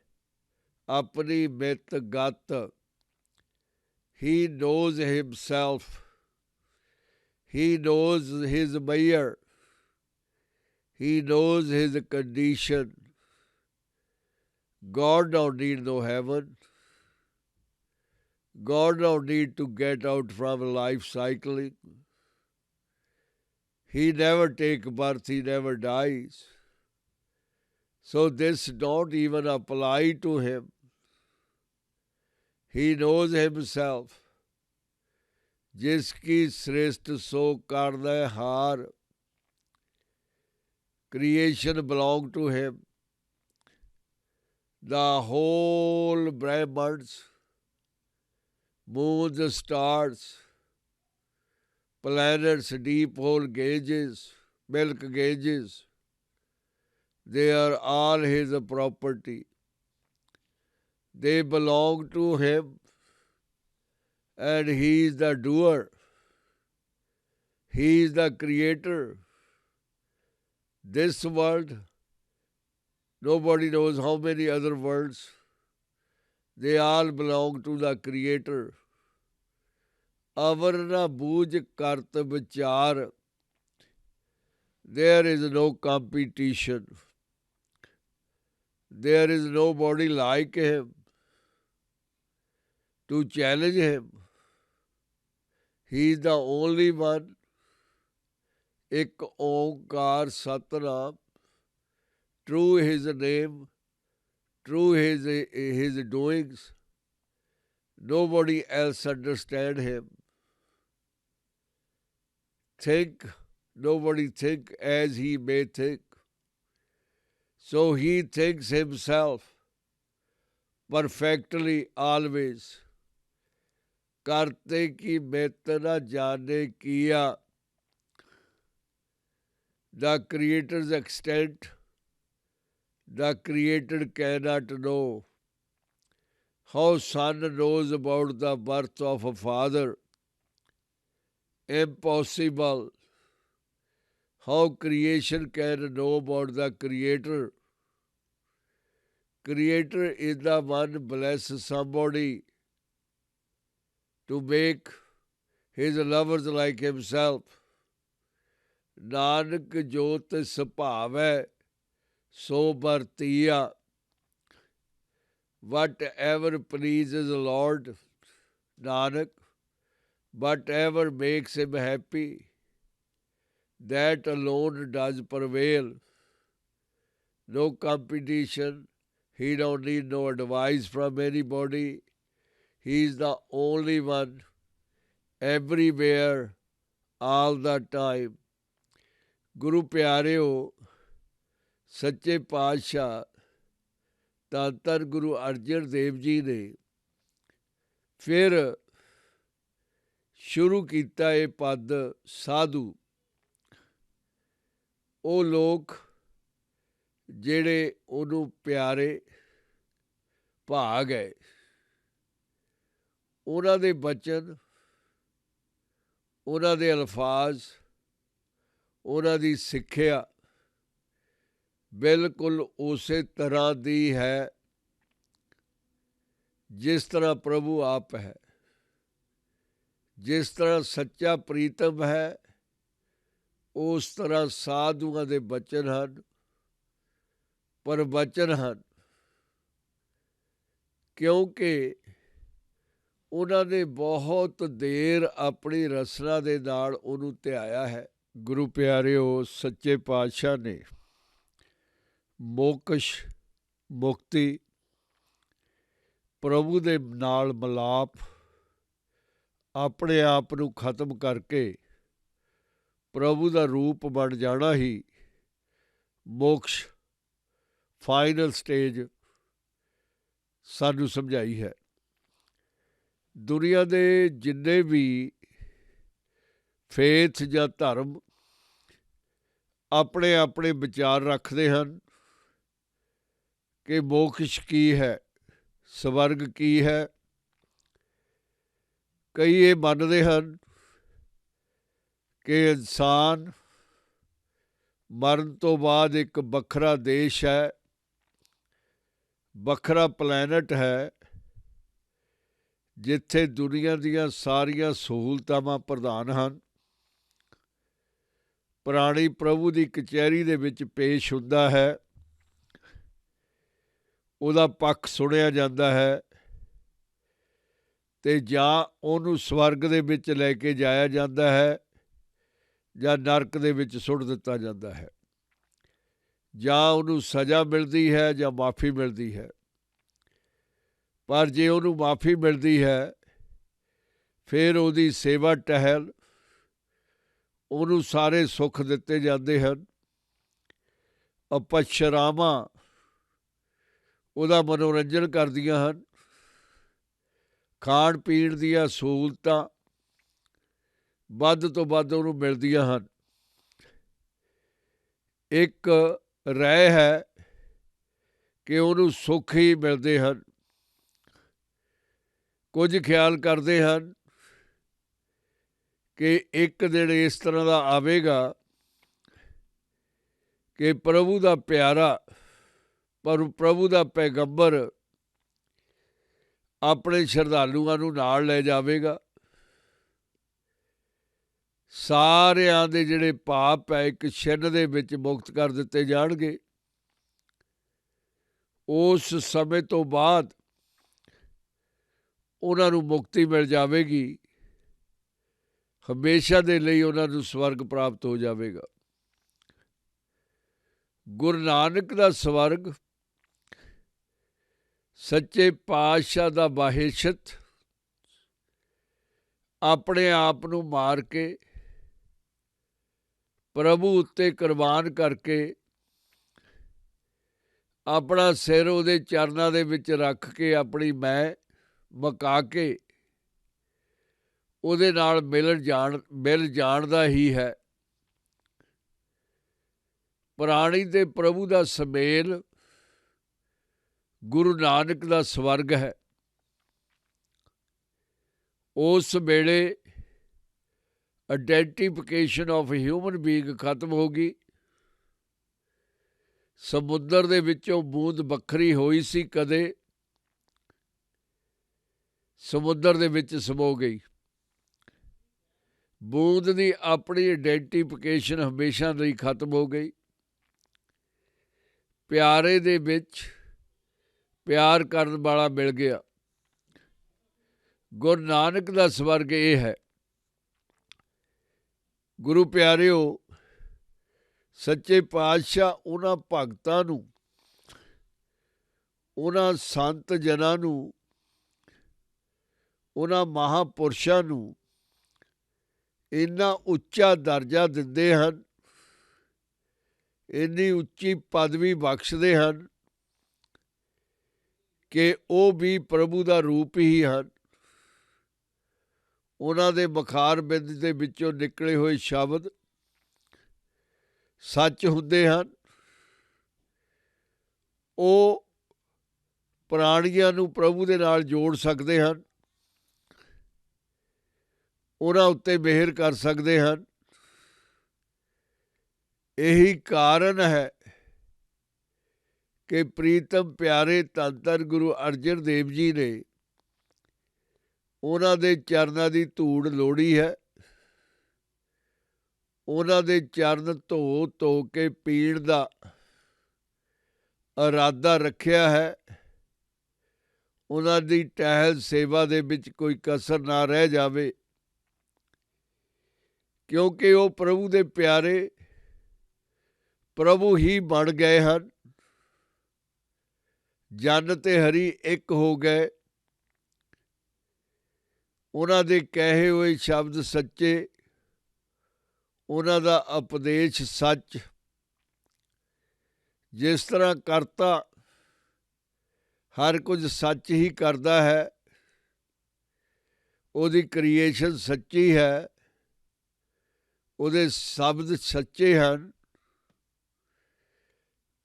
apni mit gat. He knows himself. He knows his measure. He knows his condition. God don't need no heaven. God don't need to get out from life cycling. He never takes birth, he never dies. So this don't even apply to him. He knows himself. जिसकी श्रेष्ठ सो करदा हार. Creation belongs to him. The whole Brahmans, moons, stars, planets, deep hole gauges, milk gauges, they are all his property. They belong to him, and he is the doer. He is the creator. This world, nobody knows how many other worlds, they all belong to the creator. Avarna bhuj kart vichar. There is no competition. There is nobody like him to challenge him. He is the only one. Ik Onkar Satnam. True his name, true his doings. Nobody else understand him. Think, nobody think as he may think. So he thinks himself perfectly always. Karte ki met na jane kiya. The Creator's extent, the created cannot know. How son knows about the birth of a father? Impossible. How creation can know about the Creator? Creator is the one bless somebody to make his lovers like himself. Nanak jot sabhav hai, so Bhartiya. Whatever pleases the Lord, Nanak, whatever makes him happy, that alone does prevail. No competition, he don't need no advice from anybody. He is the only one, everywhere, all the time. ਗੁਰੂ ਪਿਆਰਿਓ, ਸੱਚੇ ਪਾਤਸ਼ਾਹ ਧੰਨ ਧੰਨ ਗੁਰੂ ਅਰਜਨ ਦੇਵ ਜੀ ਨੇ ਫਿਰ ਸ਼ੁਰੂ ਕੀਤਾ ਇਹ ਪਦ ਸਾਧੂ। ਉਹ ਲੋਕ ਜਿਹੜੇ ਉਹਨੂੰ ਪਿਆਰੇ ਭਾ ਗਏ, ਉਹਨਾਂ ਦੇ ਬਚਨ, ਉਹਨਾਂ ਦੇ ਅਲਫਾਜ਼, ਉਹਨਾਂ ਦੀ ਸਿੱਖਿਆ ਬਿਲਕੁਲ ਉਸੇ ਤਰ੍ਹਾਂ ਦੀ ਹੈ ਜਿਸ ਤਰ੍ਹਾਂ ਪ੍ਰਭੂ ਆਪ ਹੈ। ਜਿਸ ਤਰ੍ਹਾਂ ਸੱਚਾ ਪ੍ਰੀਤਮ ਹੈ, ਉਸ ਤਰ੍ਹਾਂ ਸਾਧੂਆਂ ਦੇ ਬਚਨ ਹਨ, ਪਰ ਬਚਨ ਹਨ ਕਿਉਂਕਿ ਉਹਨਾਂ ਨੇ ਬਹੁਤ ਦੇਰ ਆਪਣੀ ਰਸਨਾ ਦੇ ਨਾਲ ਉਹਨੂੰ ਧਿਆਇਆ ਹੈ। ਗੁਰੂ ਪਿਆਰਿਓ, ਸੱਚੇ ਪਾਤਸ਼ਾਹ ਨੇ ਮੋਕਸ਼, ਮੁਕਤੀ, ਪ੍ਰਭੂ ਦੇ ਨਾਲ ਮਿਲਾਪ, ਆਪਣੇ ਆਪ ਨੂੰ ਖਤਮ ਕਰਕੇ ਪ੍ਰਭੂ ਦਾ ਰੂਪ ਬਣ ਜਾਣਾ ਹੀ ਮੋਕਸ਼, ਫਾਈਨਲ ਸਟੇਜ ਸਾਨੂੰ ਸਮਝਾਈ ਹੈ। ਦੁਨੀਆ ਦੇ ਜਿੰਨੇ ਵੀ ਫੇਥ ਜਾਂ ਧਰਮ ਆਪਣੇ ਆਪਣੇ ਵਿਚਾਰ ਰੱਖਦੇ ਹਨ ਕਿ ਮੋਕਸ਼ ਕੀ ਹੈ, ਸਵਰਗ ਕੀ ਹੈ। ਕਈ ਇਹ ਮੰਨਦੇ ਹਨ ਕਿ ਇਨਸਾਨ ਮਰਨ ਤੋਂ ਬਾਅਦ ਇੱਕ ਵੱਖਰਾ ਦੇਸ਼ ਹੈ, ਵੱਖਰਾ ਪਲੈਨਟ ਹੈ, ਜਿੱਥੇ ਦੁਨੀਆ ਦੀਆਂ ਸਾਰੀਆਂ ਸਹੂਲਤਾਵਾਂ ਪ੍ਰਧਾਨ ਹਨ। ਪ੍ਰਾਣੀ ਪ੍ਰਭੂ ਦੀ ਕਚਹਿਰੀ ਦੇ ਵਿੱਚ ਪੇਸ਼ ਹੁੰਦਾ ਹੈ, ਉਹਦਾ ਪੱਖ ਸੁਣਿਆ ਜਾਂਦਾ ਹੈ ਅਤੇ ਜਾਂ ਉਹਨੂੰ ਸਵਰਗ ਦੇ ਵਿੱਚ ਲੈ ਕੇ ਜਾਇਆ ਜਾਂਦਾ ਹੈ ਜਾਂ ਨਰਕ ਦੇ ਵਿੱਚ ਸੁੱਟ ਦਿੱਤਾ ਜਾਂਦਾ ਹੈ, ਜਾਂ ਉਹਨੂੰ ਸਜ਼ਾ ਮਿਲਦੀ ਹੈ ਜਾਂ ਮਾਫੀ ਮਿਲਦੀ ਹੈ। ਪਰ ਜੇ ਉਹਨੂੰ ਮਾਫੀ ਮਿਲਦੀ ਹੈ, ਫਿਰ ਉਹਦੀ ਸੇਵਾ ਟਹਿਲ, ਉਹਨੂੰ ਸਾਰੇ ਸੁੱਖ ਦਿੱਤੇ ਜਾਂਦੇ ਹਨ। ਅਪਸ਼ਰਾਵਾਂ ਉਹਦਾ ਮਨੋਰੰਜਨ ਕਰਦੀਆਂ ਹਨ, ਖਾਣ ਪੀਣ ਦੀਆਂ ਸਹੂਲਤਾਂ ਵੱਧ ਤੋਂ ਵੱਧ ਉਹਨੂੰ ਮਿਲਦੀਆਂ ਹਨ। ਇੱਕ ਰਾਏ ਹੈ ਕਿ ਉਹਨੂੰ ਸੁੱਖ ਹੀ ਮਿਲਦੇ ਹਨ। ਕੁਝ ਖਿਆਲ ਕਰਦੇ ਹਨ ਕਿ ਇੱਕ ਦਿਨ ਇਸ ਤਰ੍ਹਾਂ ਦਾ ਆਵੇਗਾ ਕਿ ਪ੍ਰਭੂ ਦਾ ਪਿਆਰਾ, ਪਰ ਪ੍ਰਭੂ ਦਾ ਪੈਗੰਬਰ ਆਪਣੇ ਸ਼ਰਧਾਲੂਆਂ ਨੂੰ ਨਾਲ ਲੈ ਜਾਵੇਗਾ। ਸਾਰਿਆਂ ਦੇ ਜਿਹੜੇ ਪਾਪ ਹੈ ਇੱਕ ਛਿਨ ਦੇ ਵਿੱਚ ਮੁਕਤ ਕਰ ਦਿੱਤੇ ਜਾਣਗੇ। ਉਸ ਸਮੇਂ ਤੋਂ ਬਾਅਦ ਉਹਨਾਂ ਨੂੰ ਮੁਕਤੀ ਮਿਲ ਜਾਵੇਗੀ, ਹਮੇਸ਼ਾ ਦੇ ਲਈ ਉਹਨਾਂ ਨੂੰ ਸਵਰਗ ਪ੍ਰਾਪਤ ਹੋ ਜਾਵੇਗਾ। ਗੁਰੂ ਨਾਨਕ ਦਾ ਸਵਰਗ ਸੱਚੇ ਪਾਤਸ਼ਾਹ ਦਾ ਬਾਹਿਸ਼ਤ ਆਪਣੇ ਆਪ ਨੂੰ ਮਾਰ ਕੇ, ਪ੍ਰਭੂ ਉੱਤੇ ਕੁਰਬਾਨ ਕਰਕੇ, ਆਪਣਾ ਸਿਰ ਉਹਦੇ ਚਰਨਾਂ ਦੇ ਵਿੱਚ ਰੱਖ ਕੇ, ਆਪਣੀ ਮੈਂ ਮੁਕਾ ਕੇ ਉਹਦੇ ਨਾਲ ਮਿਲ ਜਾਣ ਦਾ ਹੀ ਹੈ। ਪ੍ਰਾਣੀ ਤੇ ਪ੍ਰਭੂ ਦਾ ਸੁਮੇਲ ਗੁਰੂ ਨਾਨਕ ਦਾ ਸਵਰਗ ਹੈ। ਉਸ ਵੇਲੇ ਆਈਡੈਂਟੀਫਿਕੇਸ਼ਨ ਆਫ ਹਿਊਮਨ ਬੀਇੰਗ ਖਤਮ ਹੋ ਗਈ। ਸਮੁੰਦਰ ਦੇ ਵਿੱਚੋਂ ਬੂੰਦ ਵੱਖਰੀ ਹੋਈ ਸੀ, ਕਦੇ ਸਮੁੰਦਰ ਦੇ ਵਿੱਚ ਸਮੋ ਗਈ। ਬੂੰਦ ਦੀ ਆਪਣੀ ਆਈਡੈਂਟੀਫਿਕੇਸ਼ਨ ਹਮੇਸ਼ਾ ਲਈ ਖਤਮ ਹੋ ਗਈ। ਪਿਆਰੇ ਦੇ ਵਿੱਚ ਪਿਆਰ ਕਰਨ ਵਾਲਾ ਮਿਲ ਗਿਆ। ਗੁਰੂ ਨਾਨਕ ਦਾ ਸਵਰਗ ਇਹ ਹੈ। ਗੁਰੂ ਪਿਆਰਿਓ, ਸੱਚੇ ਪਾਤਸ਼ਾਹ ਉਹਨਾਂ ਭਗਤਾਂ ਨੂੰ, ਉਹਨਾਂ ਸੰਤ ਜਨਾਂ ਨੂੰ, ਉਹਨਾਂ ਮਹਾਂਪੁਰਸ਼ਾਂ ਨੂੰ ਇੰਨਾ ਉੱਚਾ ਦਰਜਾ ਦਿੰਦੇ ਹਨ, ਇੰਨੀ ਉੱਚੀ ਪਦਵੀ ਬਖਸ਼ਦੇ ਹਨ ਕਿ ਉਹ ਵੀ ਪ੍ਰਭੂ ਦਾ ਰੂਪ ਹੀ ਹਨ। ਉਹਨਾਂ ਦੇ ਮੁਖਾਰ ਬਿੰਦ ਦੇ ਵਿੱਚੋਂ ਨਿਕਲੇ ਹੋਏ ਸ਼ਬਦ ਸੱਚ ਹੁੰਦੇ ਹਨ। ਉਹ ਪ੍ਰਾਣੀਆਂ ਨੂੰ ਪ੍ਰਭੂ ਦੇ ਨਾਲ ਜੋੜ ਸਕਦੇ ਹਨ, ਉਹਨਾਂ ਉੱਤੇ ਮਿਹਰ ਕਰ ਸਕਦੇ ਹਨ। ਇਹੀ ਕਾਰਨ ਹੈ ਕਿ ਪ੍ਰੀਤਮ ਪਿਆਰੇ ਧੰਨ ਧੰਨ ਗੁਰੂ ਅਰਜਨ ਦੇਵ ਜੀ ਨੇ ਉਹਨਾਂ ਦੇ ਚਰਨਾਂ ਦੀ ਧੂੜ ਲੋੜੀ ਹੈ। ਉਹਨਾਂ ਦੇ ਚਰਨ ਧੋ ਧੋ ਕੇ ਪੀਣ ਦਾ ਇਰਾਦਾ ਰੱਖਿਆ ਹੈ। ਉਹਨਾਂ ਦੀ ਟਹਿਲ ਸੇਵਾ ਦੇ ਵਿੱਚ ਕੋਈ ਕਸਰ ਨਾ ਰਹਿ ਜਾਵੇ, ਕਿਉਂਕਿ ਉਹ ਪ੍ਰਭੂ ਦੇ ਪਿਆਰੇ ਪ੍ਰਭੂ ਹੀ ਬਣ ਗਏ ਹਨ। ਜਨ ਤੇ ਹਰੀ ਇੱਕ ਹੋ ਗਏ। ਉਹਨਾਂ ਦੇ ਕਹੇ ਹੋਏ ਸ਼ਬਦ ਸੱਚੇ, ਉਹਨਾਂ ਦਾ ਉਪਦੇਸ਼ ਸੱਚ। ਜਿਸ ਤਰ੍ਹਾਂ ਕਰਤਾ ਹਰ ਕੁਝ ਸੱਚ ਹੀ ਕਰਦਾ ਹੈ, ਉਹਦੀ ਕ੍ਰੀਏਸ਼ਨ ਸੱਚੀ ਹੈ, ਉਹਦੇ ਸ਼ਬਦ ਸੱਚੇ ਹਨ,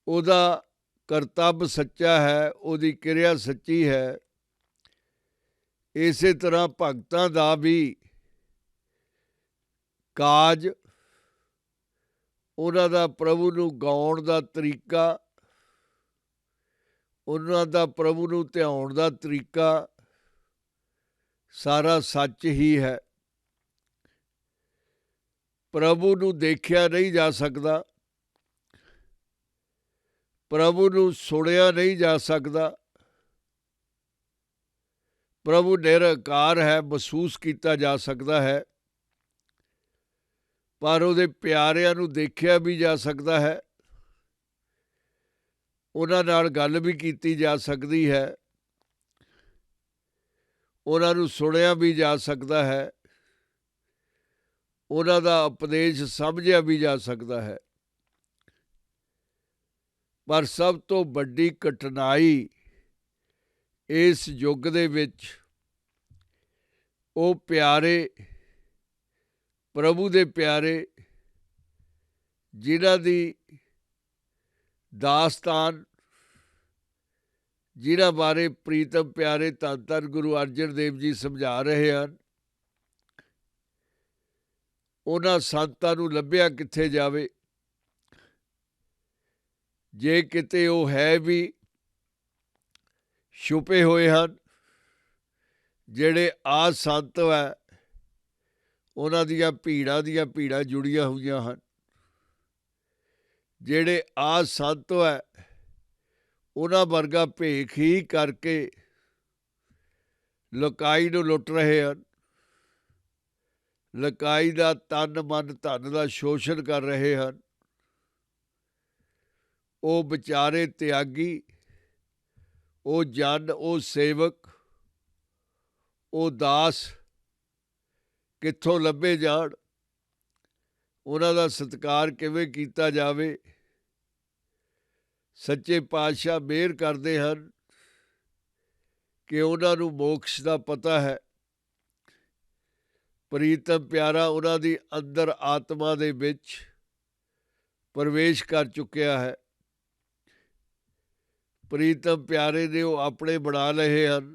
ਉਹਦਾ ਕਰਤੱਵ ਸੱਚਾ ਹੈ, ਉਹਦੀ ਕਿਰਿਆ ਸੱਚੀ ਹੈ। ਇਸੇ ਤਰ੍ਹਾਂ ਭਗਤਾਂ ਦਾ ਵੀ ਕਾਜ, ਉਹਨਾਂ ਦਾ ਪ੍ਰਭੂ ਨੂੰ ਗਾਉਣ ਦਾ ਤਰੀਕਾ, ਉਹਨਾਂ ਦਾ ਪ੍ਰਭੂ ਨੂੰ ਧਿਆਉਣ ਦਾ ਤਰੀਕਾ ਸਾਰਾ ਸੱਚ ਹੀ ਹੈ। ਪ੍ਰਭੂ ਨੂੰ ਦੇਖਿਆ ਨਹੀਂ ਜਾ ਸਕਦਾ, ਪ੍ਰਭੂ ਨੂੰ ਸੁਣਿਆ ਨਹੀਂ ਜਾ ਸਕਦਾ। ਪ੍ਰਭੂ ਨਿਰੰਕਾਰ ਹੈ, ਮਹਿਸੂਸ ਕੀਤਾ ਜਾ ਸਕਦਾ ਹੈ, ਪਰ ਉਹਦੇ ਪਿਆਰਿਆਂ ਨੂੰ ਦੇਖਿਆ ਵੀ ਜਾ ਸਕਦਾ ਹੈ, ਉਹਨਾਂ ਨਾਲ ਗੱਲ ਵੀ ਕੀਤੀ ਜਾ ਸਕਦੀ ਹੈ, ਉਹਨਾਂ ਨੂੰ ਸੁਣਿਆ ਵੀ ਜਾ ਸਕਦਾ ਹੈ, ਉਹਨਾਂ ਦਾ ਉਪਦੇਸ਼ ਸਮਝਿਆ ਵੀ ਜਾ ਸਕਦਾ ਹੈ। ਪਰ ਸਭ ਤੋਂ ਵੱਡੀ ਕਠਿਨਾਈ ਇਸ ਯੁੱਗ ਦੇ ਵਿੱਚ ਉਹ ਪਿਆਰੇ, ਪ੍ਰਭੂ ਦੇ ਪਿਆਰੇ, ਜਿਨ੍ਹਾਂ ਦੀ ਦਾਸਤਾਨ, ਜਿਨ੍ਹਾਂ ਬਾਰੇ ਪ੍ਰੀਤਮ ਪਿਆਰੇ ਧੰਨ ਧੰਨ ਗੁਰੂ ਅਰਜਨ ਦੇਵ ਜੀ ਸਮਝਾ ਰਹੇ ਹਨ, ਉਹਨਾਂ ਸੰਤਾਂ ਨੂੰ ਲੱਭਿਆ ਕਿੱਥੇ ਜਾਵੇ। ਜੇ ਕਿਤੇ ਉਹ ਹੈ ਵੀ ਛੁਪੇ ਹੋਏ ਹਨ, ਜਿਹੜੇ ਆਹ ਸੰਤ ਹੈ ਉਹਨਾਂ ਦੀਆਂ ਭੀੜਾਂ ਜੁੜੀਆਂ ਹੋਈਆਂ ਹਨ। ਜਿਹੜੇ ਆਹ ਸੰਤ ਹੈ ਉਹਨਾਂ ਵਰਗਾ ਭੇਖ ਹੀ ਕਰਕੇ ਲੋਕਾਈ ਨੂੰ ਲੁੱਟ ਰਹੇ ਹਨ, ਲੋਕਾਈ ਦਾ ਤਨ ਮਨ ਧਨ ਦਾ ਸ਼ੋਸ਼ਣ ਕਰ ਰਹੇ ਹਨ। ਉਹ ਵਿਚਾਰੇ ਤਿਆਗੀ, ਉਹ ਜਨ, ਉਹ ਸੇਵਕ, ਉਹ ਦਾਸ ਕਿੱਥੋਂ ਲੱਭੇ ਜਾਣ, ਉਹਨਾਂ ਦਾ ਸਤਿਕਾਰ ਕਿਵੇਂ ਕੀਤਾ ਜਾਵੇ। ਸੱਚੇ ਪਾਤਸ਼ਾਹ ਮਿਹਰ ਕਰਦੇ ਹਨ ਕਿ ਉਹਨਾਂ ਨੂੰ ਮੋਕਸ਼ ਦਾ ਪਤਾ ਹੈ। ਪ੍ਰੀਤਮ ਪਿਆਰਾ ਉਹਨਾਂ ਦੀ ਅੰਦਰ ਆਤਮਾ ਦੇ ਵਿੱਚ ਪ੍ਰਵੇਸ਼ ਕਰ ਚੁੱਕਿਆ ਹੈ। ਪ੍ਰੀਤਮ ਪਿਆਰੇ ਨੇ ਉਹ ਆਪਣੇ ਬਣਾ ਲਏ ਹਨ।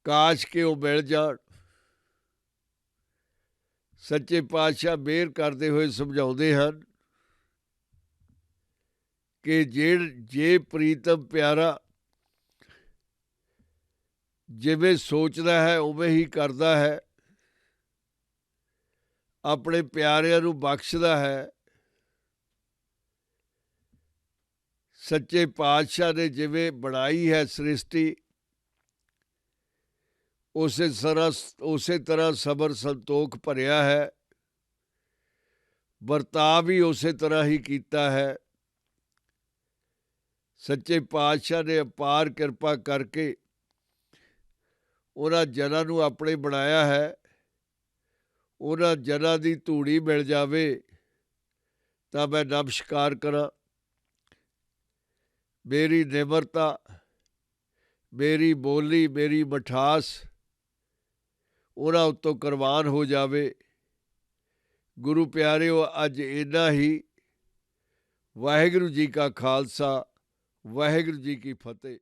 ਕਾਸ਼ ਕਿ ਉਹ ਮਿਲ ਜਾਣ। ਸੱਚੇ ਪਾਤਸ਼ਾਹ ਮਿਹਰ ਕਰਦੇ ਹੋਏ ਸਮਝਾਉਂਦੇ ਹਨ ਕਿ ਜੇ ਪ੍ਰੀਤਮ ਪਿਆਰਾ ਜਿਵੇਂ ਸੋਚਦਾ ਹੈ ਉਵੇਂ ਹੀ ਕਰਦਾ ਹੈ, ਆਪਣੇ ਪਿਆਰਿਆਂ ਨੂੰ ਬਖਸ਼ਦਾ ਹੈ, ਸੱਚੇ ਪਾਤਸ਼ਾਹ ਨੇ ਜਿਵੇਂ ਬਣਾਈ ਹੈ ਸ੍ਰਿਸ਼ਟੀ, ਉਸੇ ਤਰ੍ਹਾਂ ਸਬਰ ਸੰਤੋਖ ਭਰਿਆ ਹੈ, ਵਰਤਾਅ ਵੀ ਉਸੇ ਤਰ੍ਹਾਂ ਹੀ ਕੀਤਾ ਹੈ। ਸੱਚੇ ਪਾਤਸ਼ਾਹ ਨੇ ਅਪਾਰ ਕਿਰਪਾ ਕਰਕੇ ਉਹਨਾਂ ਜਨਾਂ ਨੂੰ ਆਪਣੇ ਬਣਾਇਆ ਹੈ। ਉਹਨਾਂ ਜਨਾਂ ਦੀ ਧੂੜੀ ਮਿਲ ਜਾਵੇ ਤਾਂ ਮੈਂ ਨਮਸਕਾਰ ਕਰਾਂ। ਮੇਰੀ ਨਿਮਰਤਾ, ਮੇਰੀ ਬੋਲੀ, ਮੇਰੀ ਮਿਠਾਸ ਉਹਨਾਂ ਉੱਤੋਂ ਕੁਰਬਾਨ ਹੋ ਜਾਵੇ। ਗੁਰੂ ਪਿਆਰਿਓ, ਅੱਜ ਇੰਨਾ ਹੀ। ਵਾਹਿਗੁਰੂ ਜੀ ਕਾ ਖਾਲਸਾ, ਵਾਹਿਗੁਰੂ ਜੀ ਕੀ ਫਤਿਹ।